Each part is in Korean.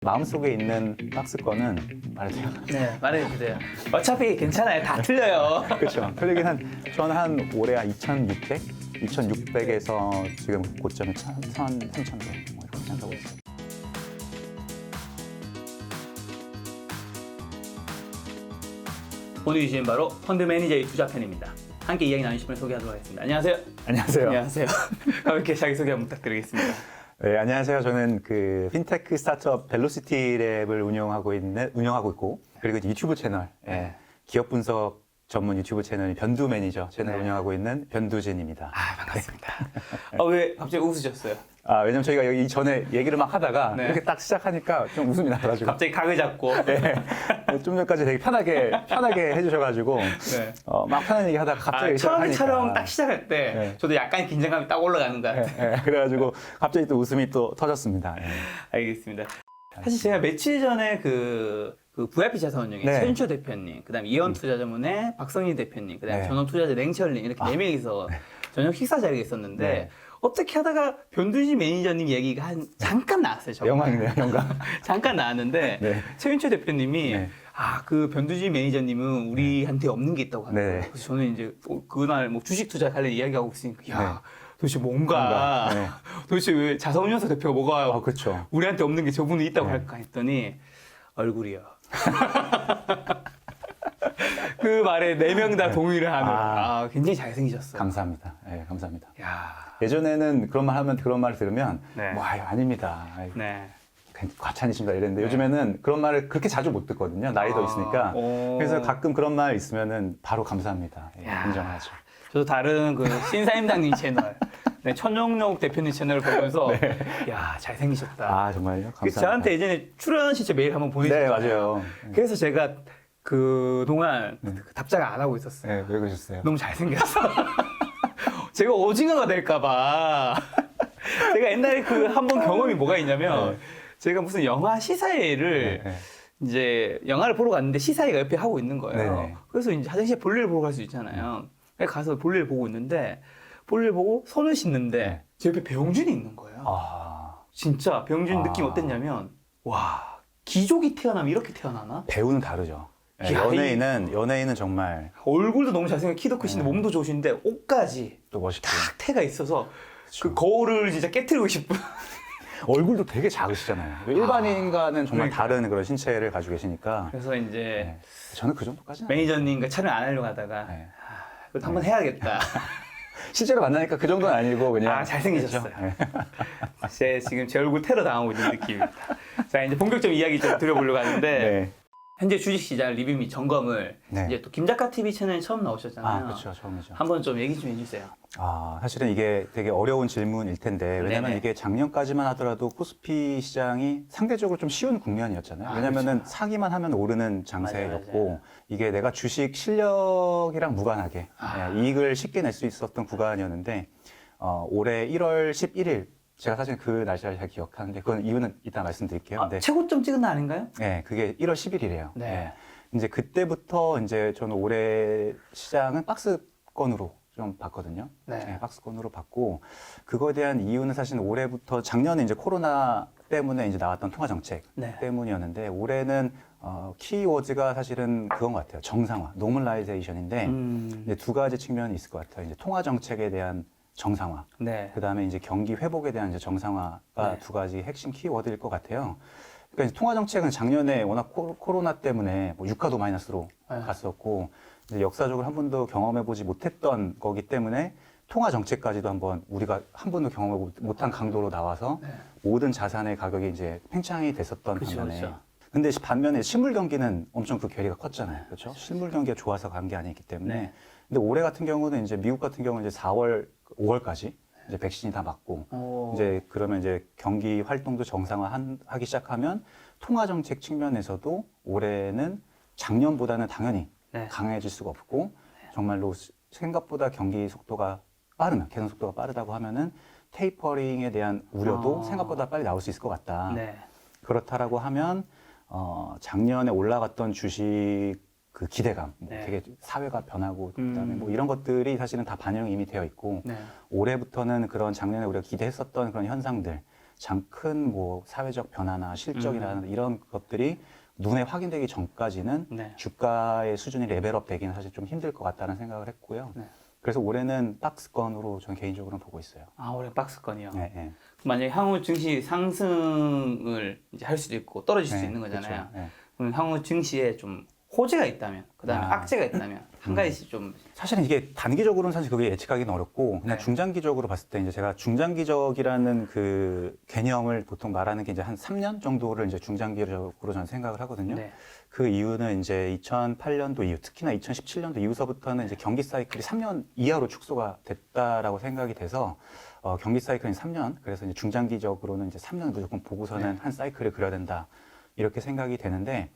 마음속에 있는 박스권은 말해도 돼요? 네, 말해주세요. 어차피 괜찮아요. 다 틀려요. 그렇죠. 틀리긴 저는 한 올해 한 2,600? 2,600에서 지금 고점이 3,000대 뭐 이렇게 생각하고 있어요. 오늘 주제는 바로 펀드 매니저의 투자편입니다. 함께 이야기 나누실 분을 소개하도록 하겠습니다. 안녕하세요. 안녕하세요. 안녕하세요. 가볍게 자기소개 한번 부탁드리겠습니다. 네, 안녕하세요. 저는 그 핀테크 스타트업 벨로시티 랩을 운영하고 있고, 그리고 유튜브 채널, 기업 분석 전문 유튜브 채널 변두 매니저 채널 운영하고 있는 변두진입니다. 아, 반갑습니다. 왜 갑자기 웃으셨어요? 왜냐면 저희가 여기 이전에 얘기를 막 하다가 이렇게 딱 시작하니까 좀 웃음이 나가지고. 갑자기 각을 잡고. 네. 좀 전까지 되게 편하게 해주셔가지고. 네. 막 편한 얘기 하다가 갑자기 처음에 시작하니까. 촬영 딱 시작할 때 저도 약간 긴장감이 딱 올라가는 것 같아요. 그래가지고 갑자기 또 웃음이 또 터졌습니다. 알겠습니다. 사실 제가 며칠 전에 그 VIP 자산운용의 최윤철 대표님, 그다음 이원투자자문의 박성희 대표님, 그다음 전원투자자 냉철님 이렇게 4명이서 저녁 식사 자리에 있었는데 어떻게 하다가 변두진 매니저님 얘기가 잠깐 나왔어요. 정말. 영광이네요, 영광. 잠깐 나왔는데 최윤철 대표님이 그 변두진 매니저님은 우리한테 없는 게 있다고 하더라고요. 그래서 저는 이제 그날 뭐 주식 투자 관련 이야기하고 있으니까 도대체 뭔가 도대체 왜 자산운용사 대표가 뭐가 그렇죠. 우리한테 없는 게 저분이 있다고 할까 했더니 얼굴이요. 그 말에 4명 다 동의를 하는. 굉장히 잘생기셨어요. 감사합니다. 네, 감사합니다. 야. 예전에는 그런 말을 들으면 뭐 아닙니다. 과찬이십니다 이랬는데 요즘에는 그런 말을 그렇게 자주 못 듣거든요. 나이도 있으니까. 그래서 가끔 그런 말 있으면은 바로 감사합니다. 인정하죠. 저도 다른 그 신사임당님 채널, 천용록 대표님 채널을 보면서 야, 잘생기셨다. 정말요? 감사합니다. 저한테 예전에 출연 시체 메일 한번 보내주셨잖아요. 네, 맞아요. 그래서 제가 그동안 답장을 안 하고 있었어요. 왜 그러셨어요? 너무 잘생겼어. 제가 오징어가 될까봐. 제가 옛날에 그 한 번 경험이 뭐가 있냐면 제가 무슨 영화 시사회를 이제 영화를 보러 갔는데 시사회가 옆에 하고 있는 거예요. 그래서 이제 화장실에 볼일을 보러 갈 수 있잖아요. 그래서 가서 볼일을 보고 있는데 볼일 보고 손을 씻는데 제 옆에 배용준이 있는 거예요. 진짜 배용준 느낌 어땠냐면 와, 기족이 태어나면 이렇게 태어나나? 배우는 다르죠. 연예인은 정말 얼굴도 너무 잘생겨 키도 크신데 몸도 좋으신데 옷까지 또 멋있고 딱 태가 있어서 그 거울을 진짜 깨트리고 싶은. 얼굴도 되게 작으시잖아요. 일반인과는 정말 다른 그런 신체를 가지고 계시니까. 그래서 이제 저는 그 정도까지는 매니저님과 촬영 안 하려고 하다가 그것도 한번 해야겠다. 실제로 만나니까 그 정도는 아니고 그냥 잘생기셨어요. 지금 제 얼굴 테러 당하고 있는 느낌입니다. 자, 이제 본격적인 이야기 좀 드려보려고 하는데 현재 주식시장 리뷰 및 점검을 이제 또 김작가 TV 채널에 처음 나오셨잖아요. 그렇죠, 처음이죠. 한번 좀 얘기 좀 해주세요. 사실은 이게 되게 어려운 질문일 텐데 왜냐면 이게 작년까지만 하더라도 코스피 시장이 상대적으로 좀 쉬운 국면이었잖아요. 왜냐면은 사기만 하면 오르는 장세였고 이게 내가 주식 실력이랑 무관하게 이익을 쉽게 낼 수 있었던 구간이었는데 올해 1월 11일 제가 사실 그 날짜를 잘 기억하는데 그건 이유는 이따 말씀드릴게요. 최고점 찍은 날 아닌가요? 네, 그게 1월 10일이래요. 이제 그때부터 이제 저는 올해 시장은 박스권으로 좀 봤거든요. 박스권으로 봤고 그거에 대한 이유는 사실 올해부터 작년에 이제 코로나 때문에 이제 나왔던 통화 정책 때문이었는데 올해는 키워드가 사실은 그건 것 같아요. 정상화, 노멀라이제이션인데 이제 두 가지 측면이 있을 것 같아요. 이제 통화 정책에 대한 정상화. 그다음에 이제 경기 회복에 대한 이제 정상화가 두 가지 핵심 키워드일 것 같아요. 그러니까 이제 통화 정책은 작년에 워낙 코로나 때문에 뭐 유가도 마이너스로 갔었고 이제 역사적으로 한 번도 경험해보지 못했던 거기 때문에 통화 정책까지도 한번 우리가 한 번도 경험해 못한 강도로 나와서 모든 자산의 가격이 이제 팽창이 됐었던 반면에. 근데 반면에 실물 경기는 엄청 그 괴리가 컸잖아요. 그렇죠? 실물 경기가 좋아서 간 게 아니기 때문에. 근데 올해 같은 경우는 이제 미국 같은 경우는 이제 4월, 5월까지 이제 백신이 다 맞고 이제 그러면 이제 경기 활동도 정상화하기 시작하면 통화 정책 측면에서도 올해는 작년보다는 당연히 강해질 수가 없고 정말로 생각보다 경기 속도가 빠르면 개선 속도가 빠르다고 하면은 테이퍼링에 대한 우려도 생각보다 빨리 나올 수 있을 것 같다. 그렇다라고 하면 작년에 올라갔던 주식 그 기대감, 되게 사회가 변하고 그다음에 뭐 이런 것들이 사실은 다 반영이 이미 되어 있고 올해부터는 그런 작년에 우리가 기대했었던 그런 현상들 큰 뭐 사회적 변화나 실적이라는 이런 것들이 눈에 확인되기 전까지는 네. 주가의 수준이 레벨업 되기는 사실 좀 힘들 것 같다는 생각을 했고요. 네. 그래서 올해는 박스권으로 저는 개인적으로는 보고 있어요. 아, 올해 박스권이요. 네, 네. 만약에 향후 증시 상승을 이제 할 수도 있고 떨어질 수도 네, 있는 거잖아요. 그렇죠. 네. 그럼 향후 증시에 좀 호재가 있다면, 그다음에 아. 악재가 있다면 한 가지씩 좀. 사실은 이게 단기적으로는 사실 그게 예측하기는 어렵고 그냥 네. 중장기적으로 봤을 때 이제 제가 중장기적이라는 그 개념을 보통 말하는 게 이제 한 3년 정도를 이제 중장기적으로 저는 생각을 하거든요. 네. 그 이유는 이제 2008년도 이후, 특히나 2017년도 이후서부터는 이제 경기 사이클이 3년 이하로 축소가 됐다라고 생각이 돼서 경기 사이클이 3년, 그래서 이제 중장기적으로는 이제 3년 무조건 보고서는 한 사이클을 그려야 된다 이렇게 생각이 되는데.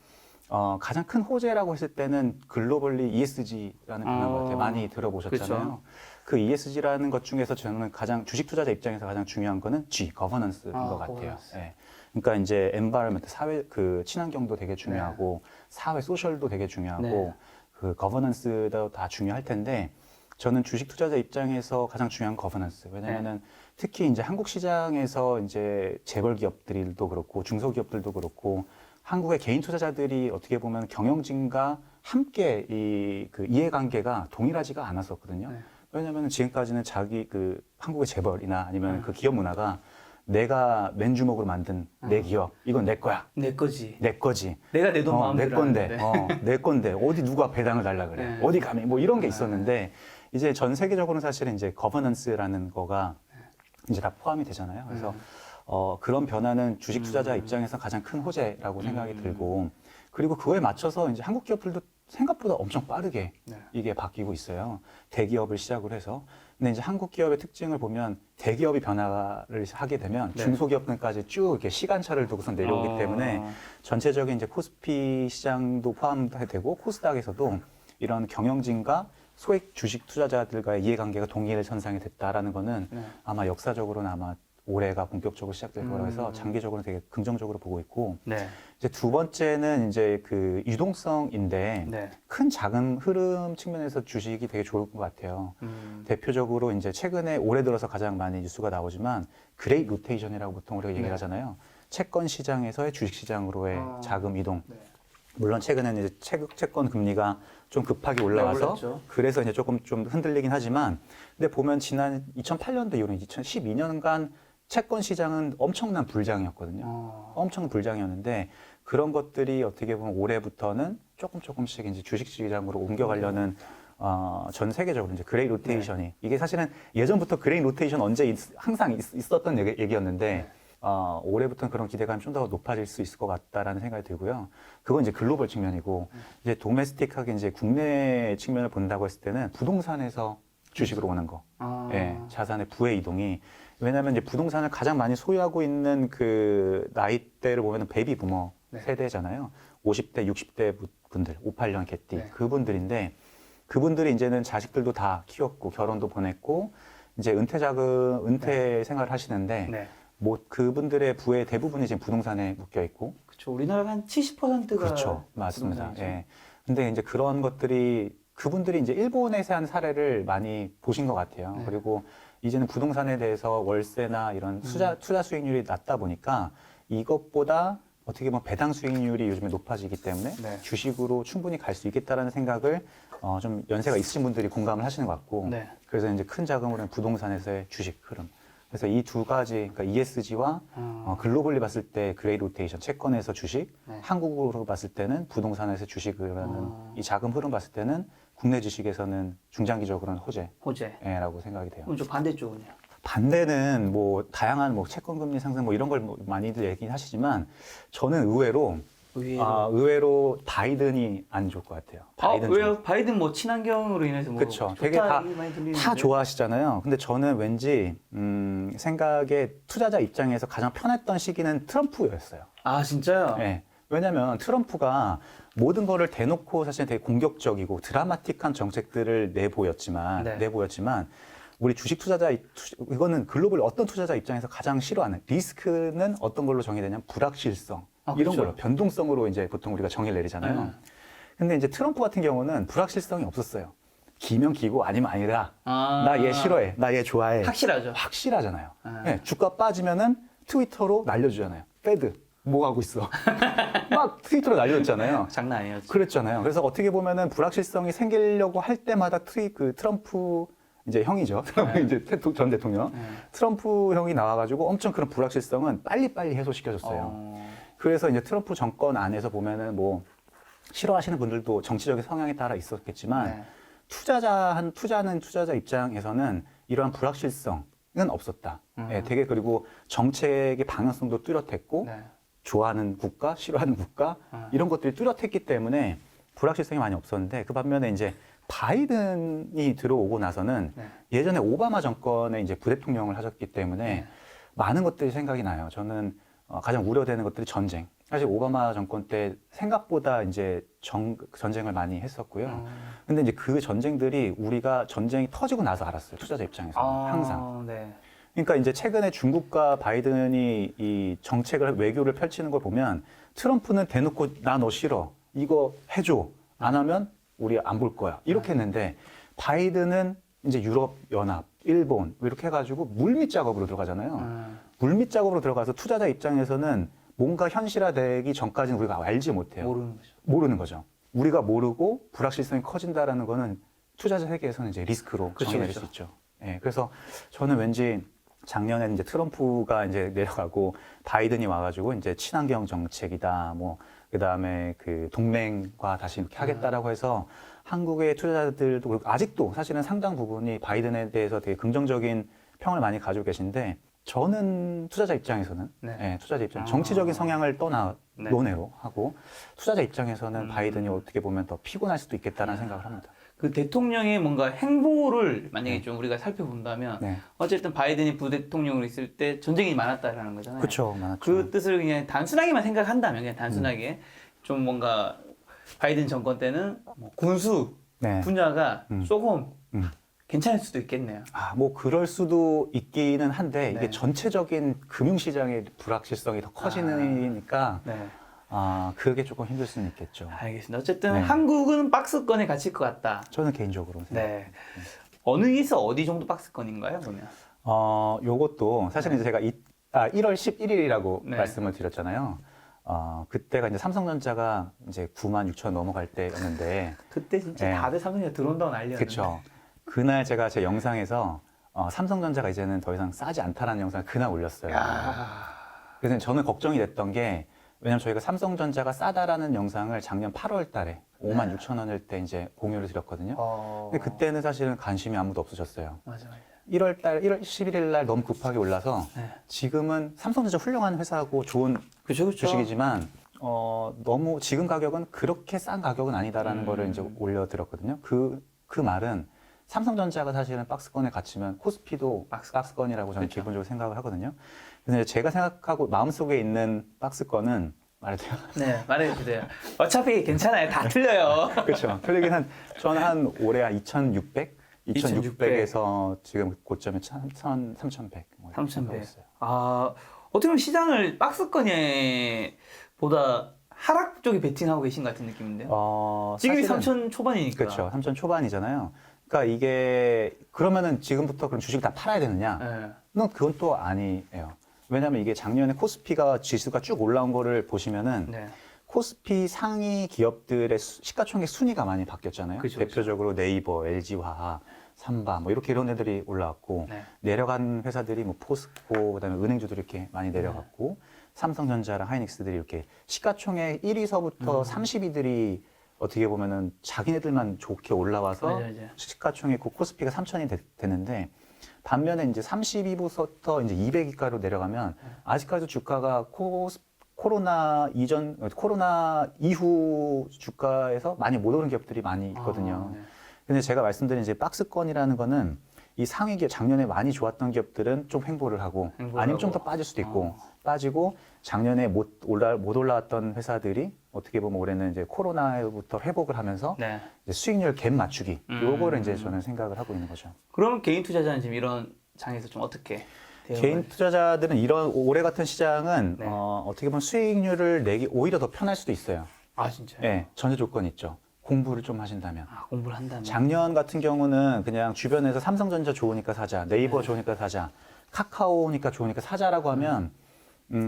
가장 큰 호재라고 했을 때는 글로벌리 ESG라는 표현 것 같아요. 많이 들어보셨잖아요. 그렇죠. 그 ESG라는 것 중에서 저는 가장 주식 투자자 입장에서 가장 중요한 거는 G, 거버넌스인 것 같아요. 거버넌스. 예. 그러니까 이제 environment, 사회, 그 친환경도 되게 중요하고 사회 소셜도 되게 중요하고 네. 그 거버넌스도 다 중요할 텐데 저는 주식 투자자 입장에서 가장 중요한 거버넌스. 왜냐면은 특히 이제 한국 시장에서 이제 재벌 기업들도 그렇고 중소기업들도 그렇고 한국의 개인 투자자들이 어떻게 보면 경영진과 함께 그 이해관계가 동일하지가 않았었거든요. 네. 왜냐하면 지금까지는 그 한국의 재벌이나 아니면 그 기업 문화가 내가 맨주먹으로 만든 내 기업, 이건 내 거야. 내 거지. 내 거지. 내가 내 돈 마음대로 내 건데, 하는데. 내 건데 어디 누가 배당을 달라 그래? 네. 어디 감히 뭐 이런 게 있었는데 이제 전 세계적으로는 사실은 이제 거버넌스라는 거가 이제 다 포함이 되잖아요. 그래서 그런 변화는 주식 투자자 입장에서 가장 큰 호재라고 생각이 들고 그리고 그거에 맞춰서 이제 한국 기업들도 생각보다 엄청 빠르게 네. 이게 바뀌고 있어요. 대기업을 시작으로 해서. 근데 이제 한국 기업의 특징을 보면 대기업이 변화를 하게 되면 중소기업들까지 쭉 이렇게 시간차를 두고서 내려오기 때문에 전체적인 이제 코스피 시장도 포함되고 코스닥에서도 이런 경영진과 소액 주식 투자자들과의 이해관계가 동일선상이 됐다라는 거는 아마 역사적으로는 아마 올해가 본격적으로 시작될 거라고 해서 장기적으로 되게 긍정적으로 보고 있고 네. 이제 두 번째는 이제 그 유동성인데 네. 큰 자금 흐름 측면에서 주식이 되게 좋을 것 같아요. 대표적으로 이제 최근에 올해 들어서 가장 많이 뉴스가 나오지만 그레이트 로테이션이라고 보통 우리가 얘기를 하잖아요. 채권 시장에서의 주식 시장으로의 자금 이동. 네. 물론 최근에는 이제 채권 금리가 좀 급하게 올라와서 올랐죠. 그래서 이제 조금 좀 흔들리긴 하지만 근데 보면 지난 2008년도 이후로 2012년간 채권 시장은 엄청난 불장이었거든요. 엄청 불장이었는데 그런 것들이 어떻게 보면 올해부터는 조금씩 이제 주식 시장으로 옮겨가려는 전 세계적으로 이제 그레이 로테이션이 이게 사실은 예전부터 그레이 로테이션 항상 있었던 얘기였는데 올해부터는 그런 기대감이 좀 더 높아질 수 있을 것 같다라는 생각이 들고요. 그건 이제 글로벌 측면이고 이제 도메스틱하게 이제 국내 측면을 본다고 했을 때는 부동산에서 주식으로 오는 거, 예, 자산의 부의 이동이 왜냐하면 이제 부동산을 가장 많이 소유하고 있는 그 나이대를 보면은 베이비 부머 세대잖아요. 50대, 60대 분들, 58년 개띠 그분들인데 그분들이 이제는 자식들도 다 키웠고 결혼도 보냈고 이제 은퇴 생활을 하시는데 뭐 그분들의 부의 대부분이 지금 부동산에 묶여 있고. 그렇죠. 우리나라가 한 70%가 그렇죠, 맞습니다. 예. 근데 이제 그런 것들이 그분들이 이제 일본에서 한 사례를 많이 보신 것 같아요. 그리고 이제는 부동산에 대해서 월세나 이런 투자 수익률이 낮다 보니까 이것보다 어떻게 보면 배당 수익률이 요즘에 높아지기 때문에 주식으로 충분히 갈 수 있겠다라는 생각을 좀 연세가 있으신 분들이 공감을 하시는 것 같고 그래서 이제 큰 자금으로는 부동산에서의 주식 흐름. 그래서 이 두 가지, 그러니까 ESG와 글로벌리 봤을 때 그레이 로테이션, 채권에서 주식, 한국으로 봤을 때는 부동산에서 주식을 하는 이 자금 흐름 봤을 때는 국내 주식에서는 중장기적으로는 호재라고 생각이 돼요. 그럼 좀 반대쪽은요? 반대는 뭐 다양한 뭐 채권 금리 상승 뭐 이런 걸 뭐 많이들 얘기하시지만 저는 의외로 바이든이 안 좋을 것 같아요. 바이든 왜요? 바이든 뭐 친환경으로 인해서 뭐 그렇죠. 되게 다 좋아하시잖아요. 근데 저는 왠지 생각에 투자자 입장에서 가장 편했던 시기는 트럼프였어요. 아 진짜요? 네. 왜냐하면 트럼프가 모든 거를 대놓고 사실 되게 공격적이고 드라마틱한 정책들을 내보였지만 우리 주식 투자자 이거는 글로벌 어떤 투자자 입장에서 가장 싫어하는 리스크는 어떤 걸로 정의되냐면 불확실성 이런 걸로 변동성으로 이제 보통 우리가 정의를 내리잖아요. 근데 이제 트럼프 같은 경우는 불확실성이 없었어요. 기면 기고 아니면 아니다. 나 얘 싫어해. 나 얘 좋아해. 확실하죠. 확실하잖아요. 네, 주가 빠지면은 트위터로 날려주잖아요. 페드 뭐 하고 있어? 막 트위터로 날려줬잖아요. 장난 아니에요. 그랬잖아요. 그래서 어떻게 보면은 불확실성이 생기려고 할 때마다 트럼프 이제 형이죠. 이제 전 대통령 트럼프 형이 나와가지고 엄청 그런 불확실성은 빨리빨리 해소시켜줬어요. 그래서 이제 트럼프 정권 안에서 보면은 뭐 싫어하시는 분들도 정치적인 성향에 따라 있었겠지만 투자는 투자자 입장에서는 이러한 불확실성은 없었다. 예, 되게 그리고 정책의 방향성도 뚜렷했고 좋아하는 국가, 싫어하는 국가 이런 것들이 뚜렷했기 때문에 불확실성이 많이 없었는데 그 반면에 이제 바이든이 들어오고 나서는 예전에 오바마 정권에 이제 부대통령을 하셨기 때문에 많은 것들이 생각이 나요. 저는 가장 우려되는 것들이 전쟁. 사실 오바마 정권 때 생각보다 이제 전쟁을 많이 했었고요. 근데 이제 그 전쟁들이 우리가 전쟁이 터지고 나서 알았어요. 투자자 입장에서는 항상. 그러니까 이제 최근에 중국과 바이든이 이 정책을 외교를 펼치는 걸 보면 트럼프는 대놓고 나 너 싫어. 이거 해줘. 안 하면 우리 안 볼 거야. 이렇게 했는데 바이든은 이제 유럽 연합, 일본 이렇게 해가지고 물밑 작업으로 들어가잖아요. 물밑 작업으로 들어가서 투자자 입장에서는 뭔가 현실화되기 전까지는 우리가 알지 못해요. 모르는 거죠. 우리가 모르고 불확실성이 커진다라는 거는 투자자 세계에서는 이제 리스크로 정의될 수 있죠. 예, 그래서 저는 왠지 작년에 이제 트럼프가 이제 내려가고 바이든이 와가지고 이제 친환경 정책이다, 뭐 그다음에 그 동맹과 다시 이렇게 하겠다라고 해서 한국의 투자자들도 그렇고 아직도 사실은 상당 부분이 바이든에 대해서 되게 긍정적인 평을 많이 가지고 계신데 저는 투자자 입장에서는 투자자 입장 정치적인 성향을 논외로 하고 투자자 입장에서는 바이든이 어떻게 보면 더 피곤할 수도 있겠다는 생각을 합니다. 그 대통령의 뭔가 행보를 만약에 좀 우리가 살펴본다면 어쨌든 바이든이 부대통령으로 있을 때 전쟁이 많았다라는 거잖아요. 그렇죠, 많았죠. 그 뜻을 그냥 단순하게만 생각한다면 그냥 단순하게 좀 뭔가 바이든 정권 때는 뭐 군수 분야가 조금 괜찮을 수도 있겠네요. 뭐 그럴 수도 있기는 한데 이게 전체적인 금융시장의 불확실성이 더 커지니까 그게 조금 힘들 수는 있겠죠. 알겠습니다. 어쨌든 한국은 박스권에 갇힐 것 같다. 저는 개인적으로 생각합니다. 어느에서 어디 정도 박스권인가요, 그러면? 요것도 사실 이제 제가 1월 11일이라고 말씀을 드렸잖아요. 그때가 이제 삼성전자가 이제 96,000 넘어갈 때였는데 그때 진짜 다들 삼성전자 들어온다고 난리였는데. 그렇죠. 그날 제가 제 영상에서 삼성전자가 이제는 더 이상 싸지 않다라는 영상을 그날 올렸어요. 그래서 저는 걱정이 됐던 게 왜냐면 저희가 삼성전자가 싸다라는 영상을 작년 8월 달에 56,000원일 때 이제 공유를 드렸거든요. 근데 그때는 사실은 관심이 아무도 없으셨어요. 맞아. 1월 11일 날 너무 급하게 올라서 지금은 삼성전자 훌륭한 회사고 좋은 주식이지만 너무 지금 가격은 그렇게 싼 가격은 아니다라는 거를 이제 올려드렸거든요. 그 말은 삼성전자가 사실은 박스권에 갇히면 코스피도 박스권이라고 저는 기본적으로 생각을 하거든요. 그래서 제가 생각하고 마음속에 있는 박스권은 말해도 돼요? 네, 말해도 돼요. 어차피 괜찮아요. 다 틀려요. 그렇죠. 틀리긴 저는 올해 한 2,600? 2,600에서 지금 고점이 3,100. 3,100. 어떻게 보면 시장을 박스권에 보다 하락 쪽에 베팅하고 계신 것 같은 느낌인데요. 지금이 3,000 초반이니까. 그렇죠. 3,000 초반이잖아요. 그러니까 이게 그러면은 지금부터 그럼 주식을 다 팔아야 되느냐? 그건 또 아니에요. 왜냐하면 이게 작년에 코스피가 지수가 쭉 올라온 거를 보시면은 코스피 상위 기업들의 시가총액 순위가 많이 바뀌었잖아요. 대표적으로 네이버, LG화학, 삼바 뭐 이렇게 이런 애들이 올라왔고 내려간 회사들이 뭐 포스코 그다음에 은행주들이 이렇게 많이 내려갔고 삼성전자랑 하이닉스들이 이렇게 시가총액 1위서부터 30위들이 어떻게 보면은 자기네들만 좋게 올라와서 시가총액 코스피가 3,000이 됐는데 반면에 이제 32부터 이제 200위가로 내려가면 아직까지도 주가가 코로나 이후 주가에서 많이 못 오른 기업들이 많이 있거든요. 근데 제가 말씀드린 이제 박스권이라는 거는 이 상위 기업 작년에 많이 좋았던 기업들은 좀 횡보를 하고 아니면 좀 더 빠질 수도 있고 빠지고 작년에 못 올라왔던 회사들이 어떻게 보면 올해는 이제 코로나부터 회복을 하면서 이제 수익률 갭 맞추기 요거를 이제 저는 생각을 하고 있는 거죠. 그러면 개인 투자자는 지금 이런 장에서 좀 어떻게 개인 투자자들은 이런 올해 같은 시장은 어떻게 보면 수익률을 내기 오히려 더 편할 수도 있어요. 진짜요? 네, 전제 조건이 있죠. 공부를 좀 하신다면. 공부를 한다면. 작년 같은 경우는 그냥 주변에서 삼성전자 좋으니까 사자, 네이버 좋으니까 사자, 카카오니까 좋으니까 사자라고 하면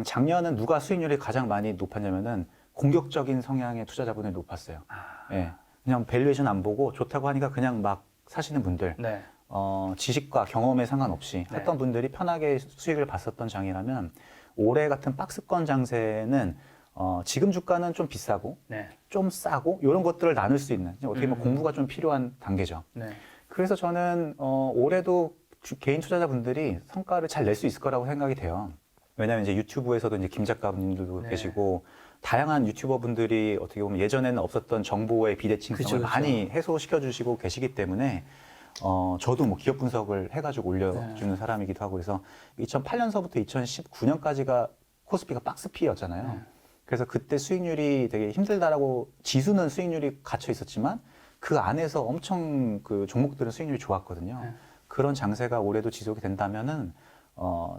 작년은 누가 수익률이 가장 많이 높았냐면은 공격적인 성향의 투자자분들이 높았어요. 예. 그냥 밸류에이션 안 보고 좋다고 하니까 그냥 막 사시는 분들. 네. 지식과 경험에 상관없이 네. 했던 분들이 편하게 수익을 봤었던 장이라면 올해 같은 박스권 장세는 지금 주가는 좀 비싸고 네. 좀 싸고 이런 것들을 나눌 수 있는 어떻게 보면 공부가 좀 필요한 단계죠. 네. 그래서 저는 올해도 개인 투자자분들이 성과를 잘 낼 수 있을 거라고 생각이 돼요. 왜냐하면 이제 유튜브에서도 이제 김 작가님들도 네. 계시고 다양한 유튜버 분들이 어떻게 보면 예전에는 없었던 정보의 비대칭성을 그쵸, 그쵸. 많이 해소시켜 주시고 계시기 때문에 저도 뭐 기업 분석을 해가지고 올려주는 네. 사람이기도 하고 그래서 2008년서부터 2019년까지가 코스피가 박스피였잖아요. 네. 그래서 그때 수익률이 되게 힘들다라고 지수는 수익률이 갇혀 있었지만 그 안에서 엄청 그 종목들은 수익률이 좋았거든요. 네. 그런 장세가 올해도 지속이 된다면은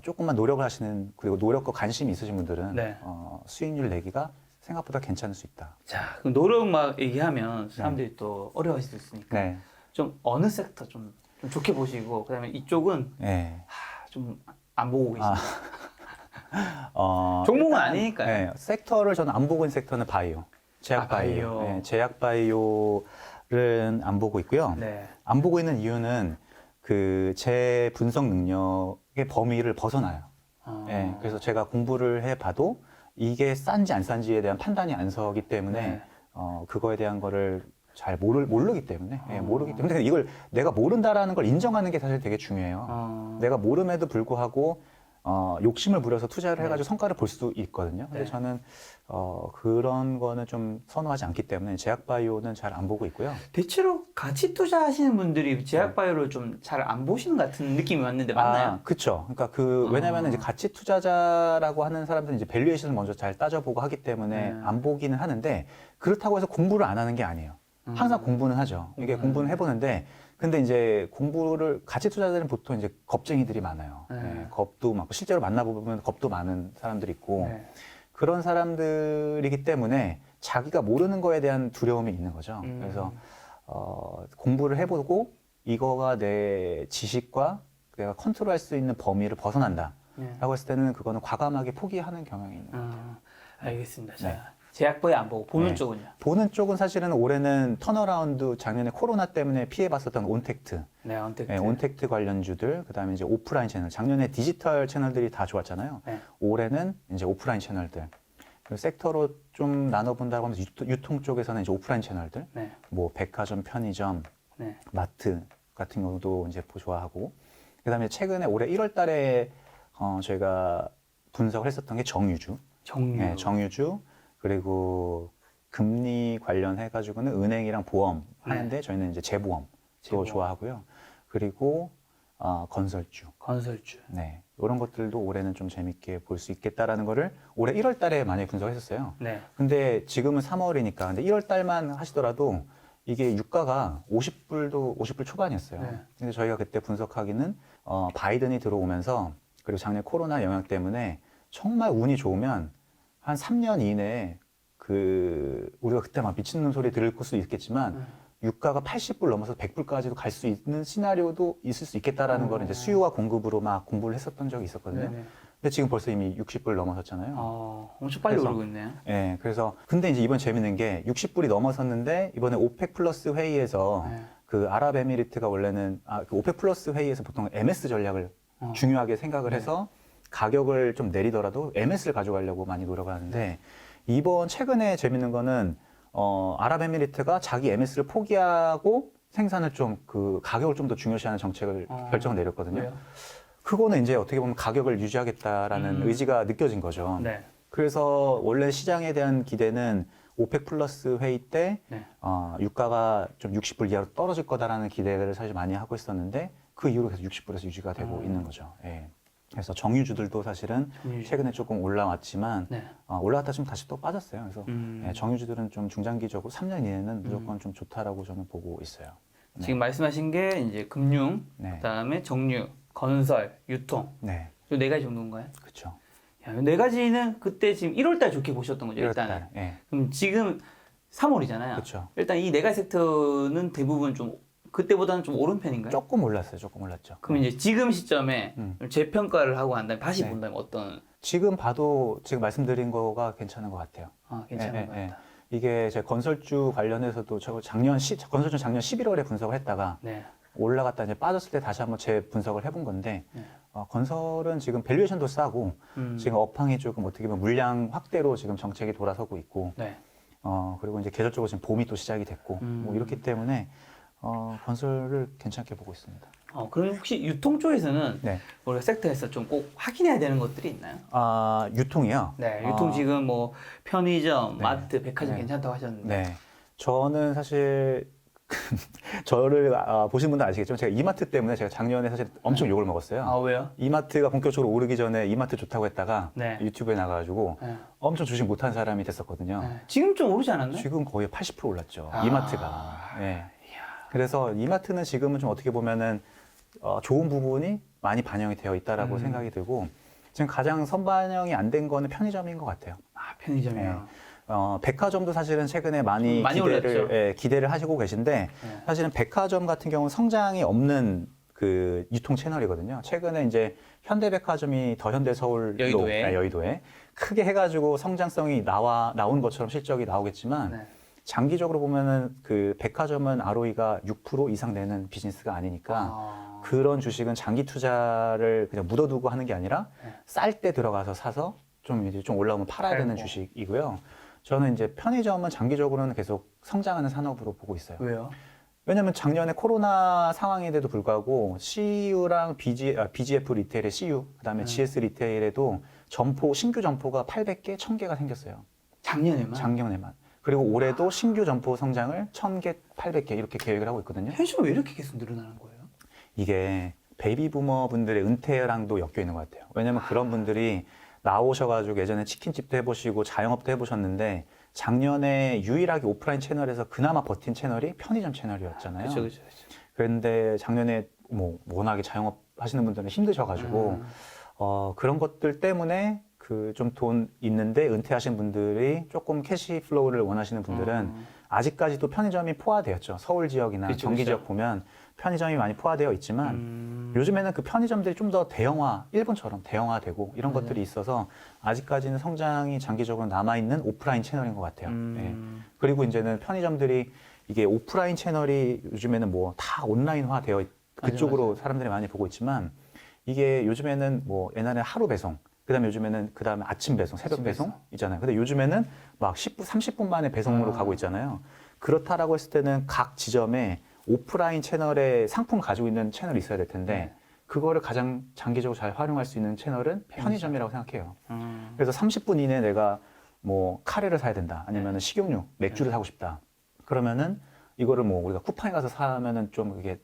조금만 노력을 하시는 그리고 노력과 관심이 있으신 분들은 네. 수익률 내기가 생각보다 괜찮을 수 있다. 자, 그럼 노력 막 얘기하면 사람들이 또 어려워할 수도 있으니까 네. 좀 어느 섹터 좀 좋게 보시고 그다음에 이쪽은 네. 좀 안 보고 계시다. 종목은 일단, 아니니까요. 네, 섹터를 저는 안 보고 있는 섹터는 바이오, 제약 바이오. 네, 제약 바이오는 안 보고 있고요. 네. 안 보고 있는 이유는 그 제 분석 능력의 범위를 벗어나요. 네, 그래서 제가 공부를 해봐도 이게 싼지 안 싼지에 대한 판단이 안 서기 때문에 네. 그거에 대한 거를 잘 모르기 때문에 모르기 때문에 근데 이걸 내가 모른다라는 걸 인정하는 게 사실 되게 중요해요. 내가 모름에도 불구하고 욕심을 부려서 투자를 해가지고 성과를 볼 수도 있거든요. 근데 네. 저는 그런 거는 좀 선호하지 않기 때문에 제약바이오는 잘 안 보고 있고요. 대체로 가치 투자하시는 분들이 제약바이오를 좀 잘 안 보시는 것 같은 느낌이 왔는데 맞나요? 그렇죠. 그러니까 왜냐하면 이제 가치 투자자라고 하는 사람들은 이제 밸류에이션을 먼저 잘 따져보고 하기 때문에 안 보기는 하는데 그렇다고 해서 공부를 안 하는 게 아니에요. 항상 공부는 하죠. 이게 공부는 해보는데 근데 이제 공부를 가치 투자자들은 보통 이제 겁쟁이들이 많아요. 네, 겁도 많고 실제로 만나보면 겁도 많은 사람들이 있고 네. 그런 사람들이기 때문에 자기가 모르는 거에 대한 두려움이 있는 거죠. 그래서 공부를 해보고 이거가 내 지식과 내가 컨트롤할 수 있는 범위를 벗어난다. 라고 했을 때는 그거는 과감하게 포기하는 경향이 있는 거죠. 알겠습니다. 네. 자, 제약바이오 안 보고 보는 네. 쪽은요? 보는 쪽은 사실은 올해는 턴어라운드 작년에 코로나 때문에 피해봤었던 온택트, 네, 언택트. 네, 온택트 관련주들, 그다음에 이제 오프라인 채널. 작년에 디지털 채널들이 다 좋았잖아요. 네. 올해는 이제 오프라인 채널들. 그리고 섹터로 좀 나눠본다고 하면 유통 쪽에서는 이제 오프라인 채널들, 네. 뭐 백화점, 편의점, 네. 마트 같은 경우도 이제 좋아하고, 그다음에 최근에 올해 1월달에 저희가 분석을 했었던 게 정유주, 정유. 네, 정유주. 그리고 금리 관련해 가지고는 은행이랑 보험 하는데 저희는 이제 재보험도 좋아하고요. 그리고 건설주. 건설주. 네. 이런 것들도 올해는 좀 재밌게 볼 수 있겠다라는 거를 올해 1월 달에 많이 분석했었어요. 네. 근데 지금은 3월이니까 근데 1월 달만 하시더라도 이게 유가가 50불 초반이었어요. 네. 근데 저희가 그때 분석하기는 바이든이 들어오면서 그리고 작년 코로나 영향 때문에 정말 운이 좋으면 한 3년 이내에 우리가 그때 막 미친놈 소리 들을 수 있겠지만 유가가 80불 넘어서 100불까지도 갈 수 있는 시나리오도 있을 수 있겠다라는 걸 이제 수요와 공급으로 막 공부를 했었던 적이 있었거든요. 네네. 근데 지금 벌써 이미 60불 넘어섰잖아요. 엄청 빨리 그래서, 오르고 있네요. 네, 그래서 근데 이제 이번 재밌는 게 60불이 넘어섰는데 이번에 오펙 플러스 회의에서 네. 그 아랍에미리트가 원래는 그 오펙 플러스 회의에서 보통 MS 전략을 중요하게 생각을 해서 가격을 좀 내리더라도 MS를 가져가려고 많이 노력을 하는데 이번 최근에 재밌는 거는 아랍에미리트가 자기 MS를 포기하고 생산을 좀 그 가격을 좀 더 중요시하는 정책을 결정을 내렸거든요. 왜요? 그거는 이제 어떻게 보면 가격을 유지하겠다라는 의지가 느껴진 거죠. 네. 그래서 원래 시장에 대한 기대는 오펙 플러스 회의 때 네. 유가가 좀 60불 이하로 떨어질 거다라는 기대를 사실 많이 하고 있었는데 그 이후로 계속 60불에서 유지가 되고 있는 거죠. 예. 그래서 정유주들도 사실은 정유주. 최근에 조금 올라왔지만 네. 올라왔다 좀 다시 또 빠졌어요. 그래서 예, 정유주들은 좀 중장기적으로 3년 이내는 무조건 좀 좋다라고 저는 보고 있어요. 네. 지금 말씀하신 게 이제 금융, 네. 그다음에 정유, 건설, 유통. 네, 이 네 가지 정도인가요? 그렇죠. 야, 이 네 가지는 그때 지금 1월 달 좋게 보셨던 거죠, 일단은. 예, 그럼 지금 3월이잖아요. 그렇죠. 일단 이 네 가지 섹터는 대부분 좀 그때보다는 좀 오른 편인가요? 조금 올랐어요. 조금 올랐죠. 그럼 이제 지금 시점에 재평가를 하고 난 다음에 다시 네. 본다면 어떤? 지금 봐도 지금 말씀드린 거가 괜찮은 것 같아요. 아, 괜찮은 것 같다. 이게 제 건설주 관련해서도 저 건설주 작년 11월에 분석을 했다가 네. 올라갔다 이제 빠졌을 때 다시 한번 재분석을 해본 건데 네. 건설은 지금 밸류에이션도 싸고 지금 업황이 조금 어떻게 보면 물량 확대로 지금 정책이 돌아서고 있고 네. 그리고 이제 계절적으로 지금 봄이 또 시작이 됐고 뭐 이렇기 때문에 건설을 괜찮게 보고 있습니다. 그럼 혹시 유통 쪽에서는 네. 우리가 섹터에서 좀 꼭 확인해야 되는 것들이 있나요? 유통이요? 네, 유통 지금 뭐 편의점, 네. 마트, 백화점 네. 괜찮다고 하셨는데. 네. 저는 사실 저를 보신 분들 아시겠지만 제가 이마트 때문에 제가 작년에 사실 엄청 욕을 먹었어요. 아, 왜요? 이마트가 본격적으로 오르기 전에 이마트 좋다고 했다가 네. 유튜브에 나가가지고 네. 엄청 주식 못한 사람이 됐었거든요. 네. 지금 좀 오르지 않았나요? 지금 거의 80% 올랐죠. 아. 이마트가. 네. 그래서 이마트는 지금은 좀 어떻게 보면은 좋은 부분이 많이 반영이 되어 있다라고 생각이 들고 지금 가장 선반영이 안 된 거는 편의점인 것 같아요. 아, 편의점이요. 백화점도 사실은 최근에 많이 올랐죠. 기대를 하시고 계신데 네. 사실은 백화점 같은 경우는 성장이 없는 그 유통 채널이거든요. 최근에 이제 현대백화점이 더 현대서울로 여의도에 크게 해가지고 성장성이 나온 것처럼 실적이 나오겠지만 네. 장기적으로 보면은 그 백화점은 ROE가 6% 이상 내는 비즈니스가 아니니까 그런 주식은 장기 투자를 그냥 묻어두고 하는 게 아니라 네. 쌀 때 들어가서 사서 좀 이제 좀 올라오면 팔아야 되는 주식이고요. 저는 이제 편의점은 장기적으로는 계속 성장하는 산업으로 보고 있어요. 왜요? 왜냐면 작년에 코로나 상황인데도 불구하고 CU랑 BGF 리테일의 CU, 그다음에 GS 리테일에도 신규 점포가 800개, 1000개가 생겼어요. 작년에만. 그리고 올해도 신규 점포 성장을 1000개, 800개 이렇게 계획을 하고 있거든요. 편의점은 왜 이렇게 계속 늘어나는 거예요? 이게 베이비 부머 분들의 은퇴랑도 엮여 있는 것 같아요. 왜냐면 그런 분들이 나오셔가지고 예전에 치킨집도 해보시고 자영업도 해보셨는데 작년에 유일하게 오프라인 채널에서 그나마 버틴 채널이 편의점 채널이었잖아요. 그렇죠. 그런데 작년에 뭐 워낙에 자영업 하시는 분들은 힘드셔가지고 그런 것들 때문에 그 좀 돈 있는데 은퇴하신 분들이 조금 캐시 플로우를 원하시는 분들은 아직까지도 편의점이 포화되었죠. 서울 지역이나 그렇죠, 경기 그렇죠. 지역 보면 편의점이 많이 포화되어 있지만 요즘에는 그 편의점들이 좀 더 일본처럼 대형화되고 이런 것들이 있어서 아직까지는 성장이 장기적으로 남아있는 오프라인 채널인 것 같아요. 네. 그리고 이제는 편의점들이 이게 오프라인 채널이 요즘에는 뭐 다 온라인화 되어 그쪽으로 사람들이 많이 보고 있지만 이게 요즘에는 뭐 옛날에 하루 배송 그다음에 아침 배송, 새벽 배송 있잖아요. 근데 요즘에는 막 10분, 30분 만에 배송으로 가고 있잖아요. 그렇다라고 했을 때는 각 지점에 오프라인 채널에 상품 가지고 있는 채널이 있어야 될 텐데 그거를 가장 장기적으로 잘 활용할 수 있는 채널은 편의점이라고 생각해요. 그래서 30분 이내에 내가 뭐 카레를 사야 된다. 아니면 식용유, 맥주를 사고 싶다. 그러면은 이거를 뭐 우리가 쿠팡에 가서 사면은 좀 이게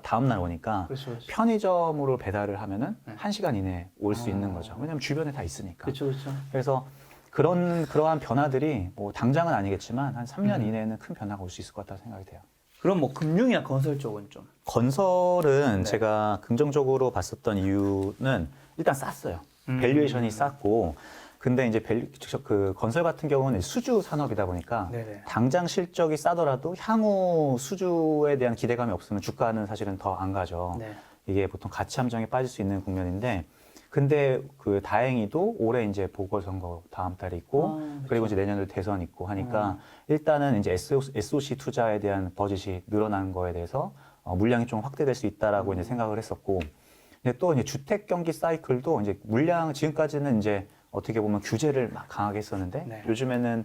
다음 날 오니까 그렇죠. 편의점으로 배달을 하면은 1시간 이내에 올 수 있는 거죠. 왜냐면 주변에 다 있으니까. 그렇죠. 그래서 그러한 변화들이 뭐 당장은 아니겠지만 한 3년 이내에는 큰 변화가 올 수 있을 것 같다고 생각이 돼요. 그럼 뭐 금융이나 건설 쪽은 좀 건설은 네. 제가 긍정적으로 봤었던 이유는 일단 쌌어요. 밸류에이션이 쌌고 근데 이제 그 건설 같은 경우는 수주 산업이다 보니까 네네. 당장 실적이 싸더라도 향후 수주에 대한 기대감이 없으면 주가는 사실은 더 안 가죠. 네. 이게 보통 가치 함정에 빠질 수 있는 국면인데 근데 그 다행히도 올해 이제 보궐선거 다음 달에 있고 그리고 이제 내년도 대선 있고 하니까 일단은 이제 SOC 투자에 대한 버짓이 늘어난 거에 대해서 물량이 좀 확대될 수 있다라고 이제 생각을 했었고 근데 또 이제 주택 경기 사이클도 이제 물량 지금까지는 이제 어떻게 보면 규제를 막 강하게 했었는데 네. 요즘에는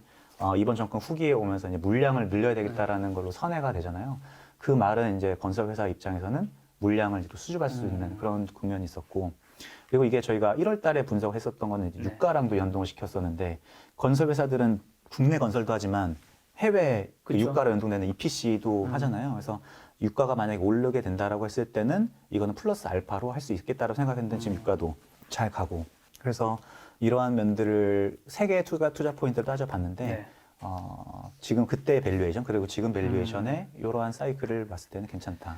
이번 정권 후기에 오면서 이제 물량을 늘려야 되겠다라는 걸로 선회가 되잖아요. 그 말은 이제 건설 회사 입장에서는 물량을 이제 또 수주할 수 있는 그런 국면이 있었고 그리고 이게 저희가 1월 달에 분석을 했었던 거는 이제 유가랑도 연동을 시켰었는데 건설 회사들은 국내 건설도 하지만 해외 그 그쵸. 유가로 연동되는 EPC도 하잖아요. 그래서 유가가 만약에 오르게 된다라고 했을 때는 이거는 플러스 알파로 할 수 있겠다라고 생각했는데 지금 유가도 잘 가고 그래서 이러한 면들을 세 개의 투자 포인트를 따져봤는데 네. 지금 그때의 밸류에이션 그리고 지금 밸류에이션의 이러한 사이클을 봤을 때는 괜찮다.